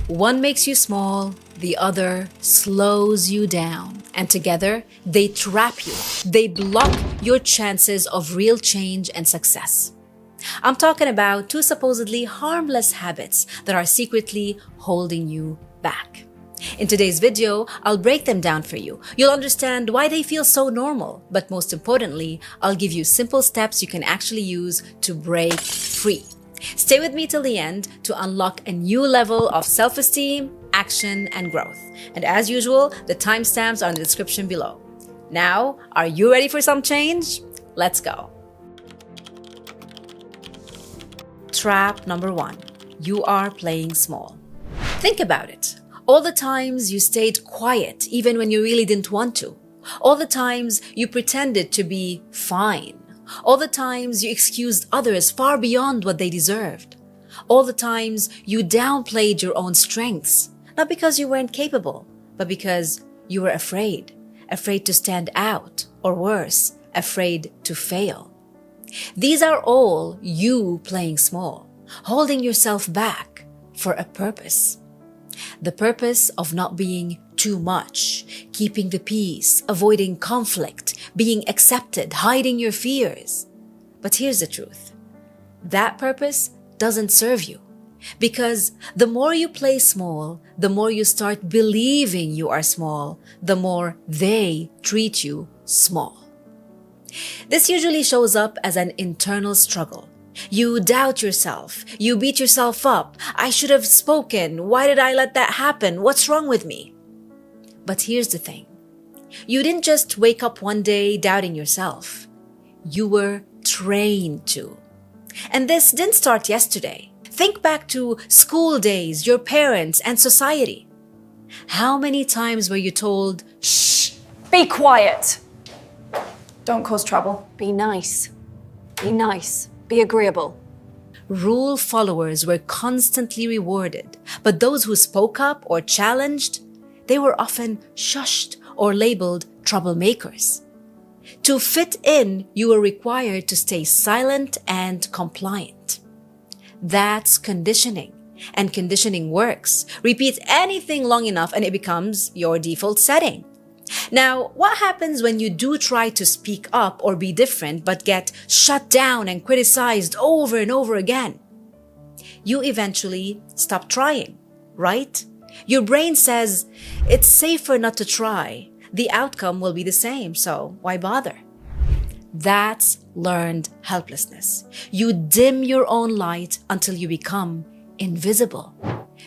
One makes you small, the other slows you down. And together, they trap you. They block your chances of real change and success. I'm talking about two supposedly harmless habits that are secretly holding you back. In today's video, I'll break them down for you. You'll understand why they feel so normal, but most importantly, I'll give you simple steps you can actually use to break free. Stay with me till the end to unlock a new level of self-esteem, action, and growth. And as usual, the timestamps are in the description below. Now, are you ready for some change? Let's go. Trap number 1. You are playing small. Think about it. All the times you stayed quiet even when you really didn't want to. All the times you pretended to be fine. All the times you excused others far beyond what they deserved. All the times you downplayed your own strengths, not because you weren't capable, but because you were afraid. Afraid to stand out, or worse, afraid to fail. These are all you playing small, holding yourself back for a purpose. The purpose of not being too much, keeping the peace, avoiding conflict, being accepted, hiding your fears. But here's the truth. That purpose doesn't serve you. Because the more you play small, the more you start believing you are small, the more they treat you small. This usually shows up as an internal struggle. You doubt yourself. You beat yourself up. I should have spoken. Why did I let that happen? What's wrong with me? But here's the thing. You didn't just wake up one day doubting yourself. You were trained to. And this didn't start yesterday. Think back to school days, your parents, and society. How many times were you told, "Shh, be quiet. Don't cause trouble. Be nice. Be nice. Be agreeable." Rule followers were constantly rewarded, but those who spoke up or challenged, they were often shushed or labeled troublemakers. To fit in, you were required to stay silent and compliant. That's conditioning, and conditioning works. Repeat anything long enough and it becomes your default setting. Now, what happens when you do try to speak up or be different but get shut down and criticized over and over again? You eventually stop trying, right? Your brain says, it's safer not to try. The outcome will be the same, so why bother? That's learned helplessness. You dim your own light until you become invisible.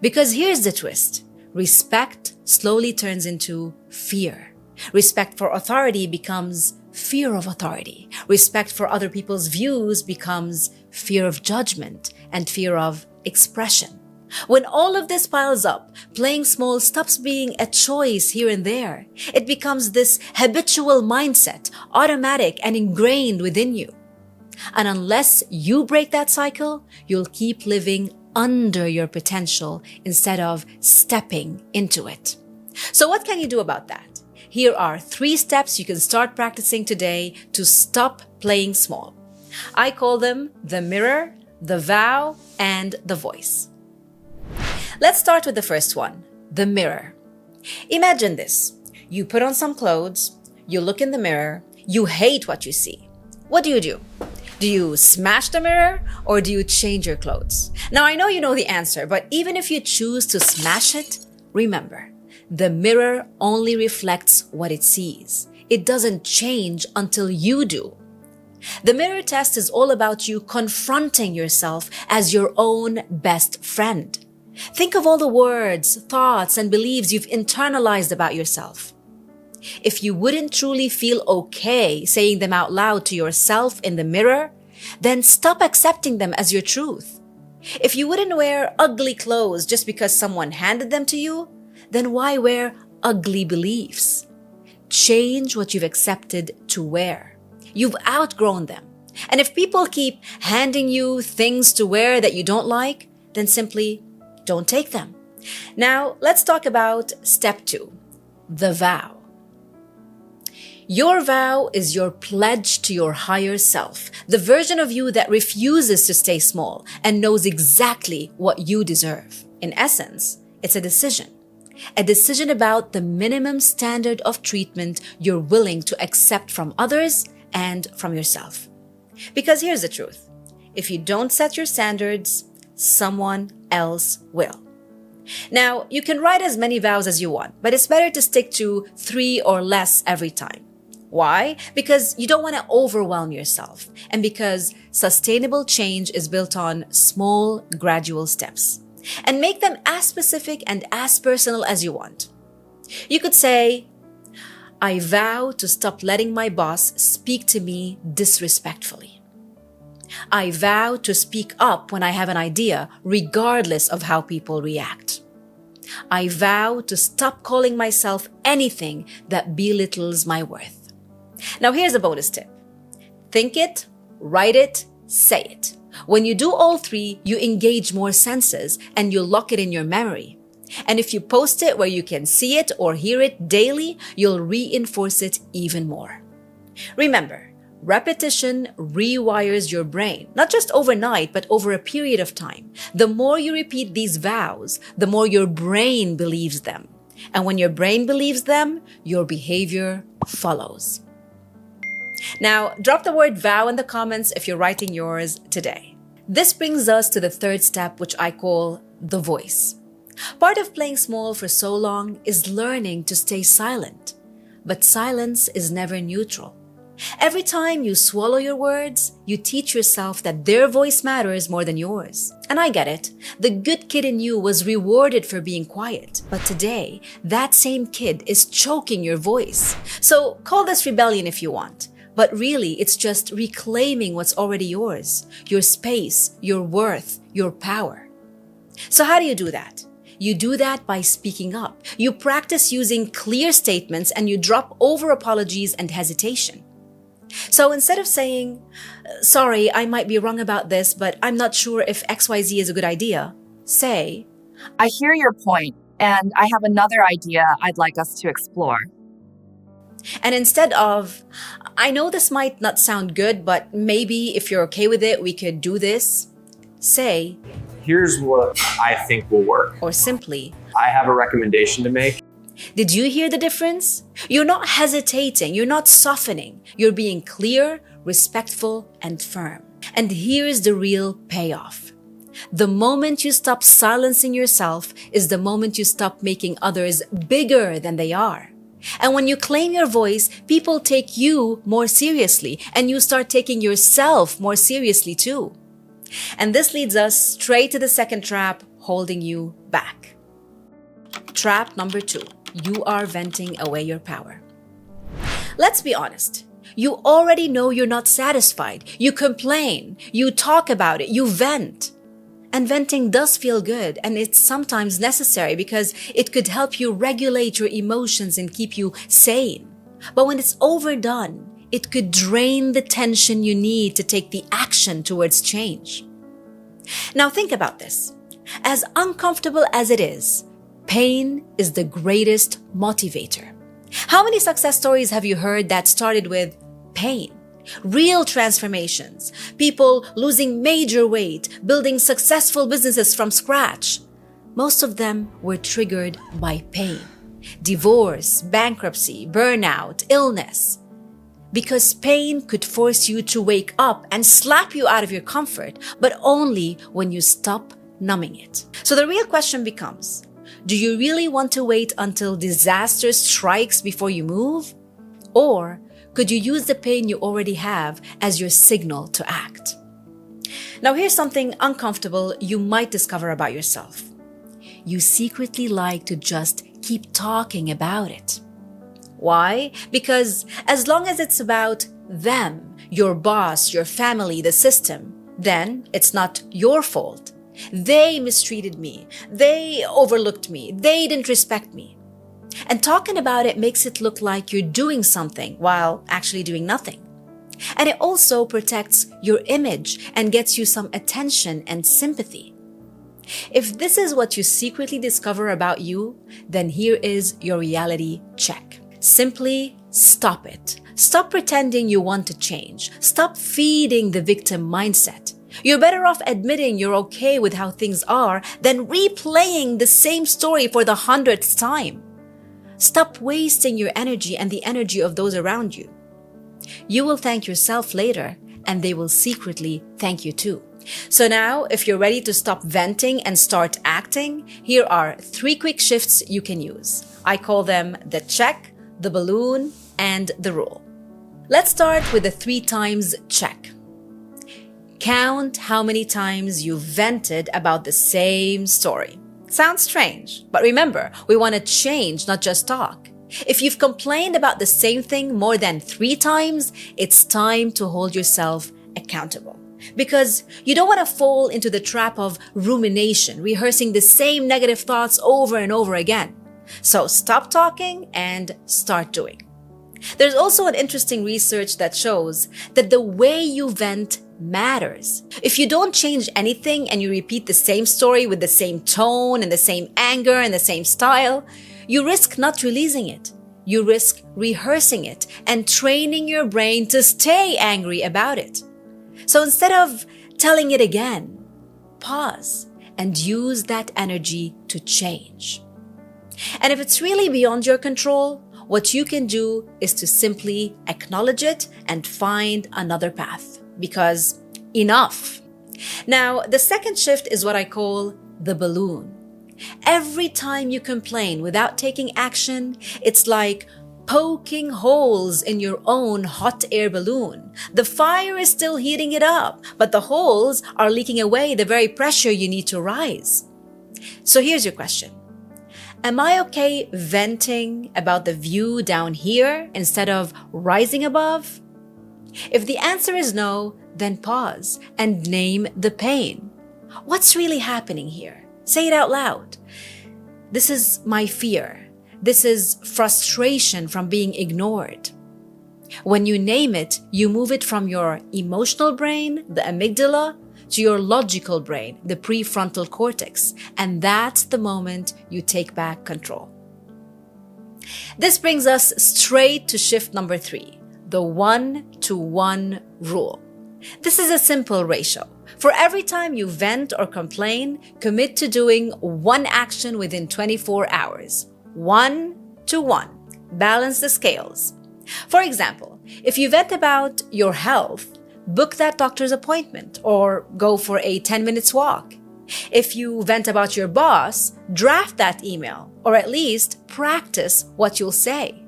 Because here's the twist. Respect slowly turns into fear. Respect for authority becomes fear of authority. Respect for other people's views becomes fear of judgment and fear of expression. When all of this piles up, playing small stops being a choice here and there. It becomes this habitual mindset, automatic and ingrained within you. And unless you break that cycle, you'll keep living under your potential instead of stepping into it. So what can you do about that? Here are 3 steps you can start practicing today to stop playing small. I call them the mirror, the vow, and the voice. Let's start with the first one, the mirror. Imagine this. You put on some clothes, you look in the mirror, you hate what you see. What do? Do you smash the mirror or do you change your clothes? Now, I know you know the answer, but even if you choose to smash it, remember, the mirror only reflects what it sees. It doesn't change until you do. The mirror test is all about you confronting yourself as your own best friend. Think of all the words, thoughts, and beliefs you've internalized about yourself. If you wouldn't truly feel okay saying them out loud to yourself in the mirror, then stop accepting them as your truth. If you wouldn't wear ugly clothes just because someone handed them to you, then why wear ugly beliefs? Change what you've accepted to wear. You've outgrown them. And if people keep handing you things to wear that you don't like, then simply don't take them. Now, let's talk about step 2, the vow. Your vow is your pledge to your higher self, the version of you that refuses to stay small and knows exactly what you deserve. In essence, It's a decision about the minimum standard of treatment you're willing to accept from others and from yourself. Because here's the truth. If you don't set your standards, someone else will. Now, you can write as many vows as you want, but it's better to stick to 3 or less every time. Why? Because you don't want to overwhelm yourself, and because sustainable change is built on small, gradual steps. And make them as specific and as personal as you want. You could say, I vow to stop letting my boss speak to me disrespectfully. I vow to speak up when I have an idea, regardless of how people react. I vow to stop calling myself anything that belittles my worth. Now here's a bonus tip. Think it, write it, say it. When you do all 3, you engage more senses and you lock it in your memory. And if you post it where you can see it or hear it daily, you'll reinforce it even more. Remember, repetition rewires your brain, not just overnight, but over a period of time. The more you repeat these vows, the more your brain believes them. And when your brain believes them, your behavior follows. Now, drop the word vow in the comments if you're writing yours today. This brings us to the 3rd step, which I call the voice. Part of playing small for so long is learning to stay silent. But silence is never neutral. Every time you swallow your words, you teach yourself that their voice matters more than yours. And I get it. The good kid in you was rewarded for being quiet. But today, that same kid is choking your voice. So call this rebellion if you want. But really, it's just reclaiming what's already yours. Your space, your worth, your power. So how do you do that? You do that by speaking up. You practice using clear statements and you drop over apologies and hesitation. So instead of saying, sorry, I might be wrong about this, but I'm not sure if XYZ is a good idea, say, I hear your point, and I have another idea I'd like us to explore. And instead of, I know this might not sound good, but maybe if you're okay with it, we could do this, say, here's what I think will work. Or simply, I have a recommendation to make. Did you hear the difference? You're not hesitating, you're not softening. You're being clear, respectful, and firm. And here's the real payoff. The moment you stop silencing yourself is the moment you stop making others bigger than they are. And when you claim your voice, people take you more seriously, and you start taking yourself more seriously too. And this leads us straight to the 2nd trap, holding you back. Trap number 2. You are venting away your power. Let's be honest. You already know you're not satisfied. You complain. You talk about it. You vent. And venting does feel good, and it's sometimes necessary because it could help you regulate your emotions and keep you sane. But when it's overdone, it could drain the tension you need to take the action towards change. Now think about this. As uncomfortable as it is, pain is the greatest motivator. How many success stories have you heard that started with pain? Real transformations, people losing major weight, building successful businesses from scratch. Most of them were triggered by pain. Divorce, bankruptcy, burnout, illness. Because pain could force you to wake up and slap you out of your comfort, but only when you stop numbing it. So the real question becomes, do you really want to wait until disaster strikes before you move? Or could you use the pain you already have as your signal to act? Now here's something uncomfortable you might discover about yourself. You secretly like to just keep talking about it. Why? Because as long as it's about them, your boss, your family, the system, then it's not your fault. They mistreated me. They overlooked me. They didn't respect me. And talking about it makes it look like you're doing something while actually doing nothing. And it also protects your image and gets you some attention and sympathy. If this is what you secretly discover about you, then here is your reality check. Simply stop it. Stop pretending you want to change. Stop feeding the victim mindset. You're better off admitting you're okay with how things are than replaying the same story for the 100th time. Stop wasting your energy and the energy of those around you. You will thank yourself later, and they will secretly thank you too. So now, if you're ready to stop venting and start acting, here are 3 quick shifts you can use. I call them the check, the balloon, and the rule. Let's start with the 3 times check. Count how many times you vented about the same story. Sounds strange, but remember, we want to change, not just talk. If you've complained about the same thing more than 3 times, it's time to hold yourself accountable. Because you don't want to fall into the trap of rumination, rehearsing the same negative thoughts over and over again. So stop talking and start doing. There's also an interesting research that shows that the way you vent matters. If you don't change anything and you repeat the same story with the same tone and the same anger and the same style, you risk not releasing it. You risk rehearsing it and training your brain to stay angry about it. So instead of telling it again, pause and use that energy to change. And if it's really beyond your control, what you can do is to simply acknowledge it and find another path. Because enough. Now, the second shift is what I call the balloon. Every time you complain without taking action, it's like poking holes in your own hot air balloon. The fire is still heating it up, but the holes are leaking away the very pressure you need to rise. So here's your question. Am I okay venting about the view down here instead of rising above? If the answer is no, then pause and name the pain. What's really happening here? Say it out loud. This is my fear. This is frustration from being ignored. When you name it, you move it from your emotional brain, the amygdala, to your logical brain, the prefrontal cortex. And that's the moment you take back control. This brings us straight to shift number 3. The 1-to-1 rule. This is a simple ratio. For every time you vent or complain, commit to doing 1 action within 24 hours. 1-to-1. Balance the scales. For example, if you vent about your health, book that doctor's appointment or go for a 10 minutes walk. If you vent about your boss, draft that email or at least practice what you'll say.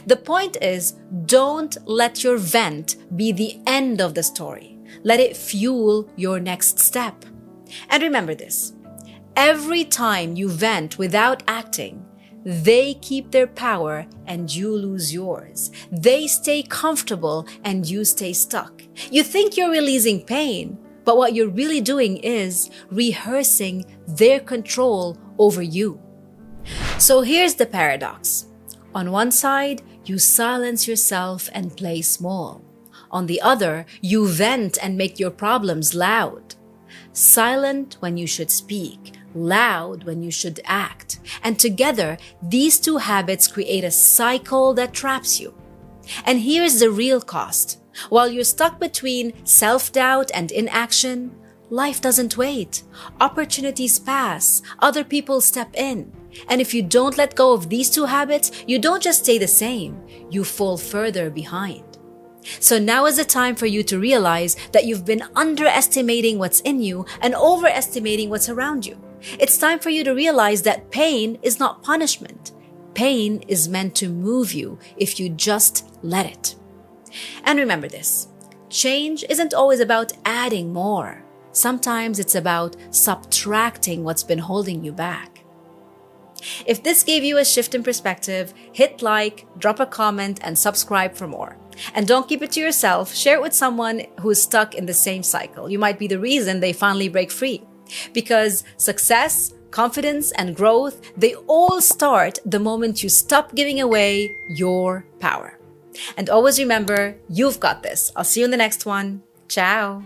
The point is, don't let your vent be the end of the story. Let it fuel your next step. And remember this, every time you vent without acting, they keep their power and you lose yours. They stay comfortable and you stay stuck. You think you're releasing pain, but what you're really doing is rehearsing their control over you. So here's the paradox. On one side, you silence yourself and play small. On the other, you vent and make your problems loud. Silent when you should speak, loud when you should act. And together, these 2 habits create a cycle that traps you. And here's the real cost. While you're stuck between self-doubt and inaction, life doesn't wait. Opportunities pass. Other people step in. And if you don't let go of these 2 habits, you don't just stay the same, you fall further behind. So now is the time for you to realize that you've been underestimating what's in you and overestimating what's around you. It's time for you to realize that pain is not punishment. Pain is meant to move you if you just let it. And remember this, change isn't always about adding more. Sometimes it's about subtracting what's been holding you back. If this gave you a shift in perspective, hit like, drop a comment, and subscribe for more. And don't keep it to yourself, share it with someone who's stuck in the same cycle. You might be the reason they finally break free. Because success, confidence, and growth, they all start the moment you stop giving away your power. And always remember, you've got this. I'll see you in the next one. Ciao.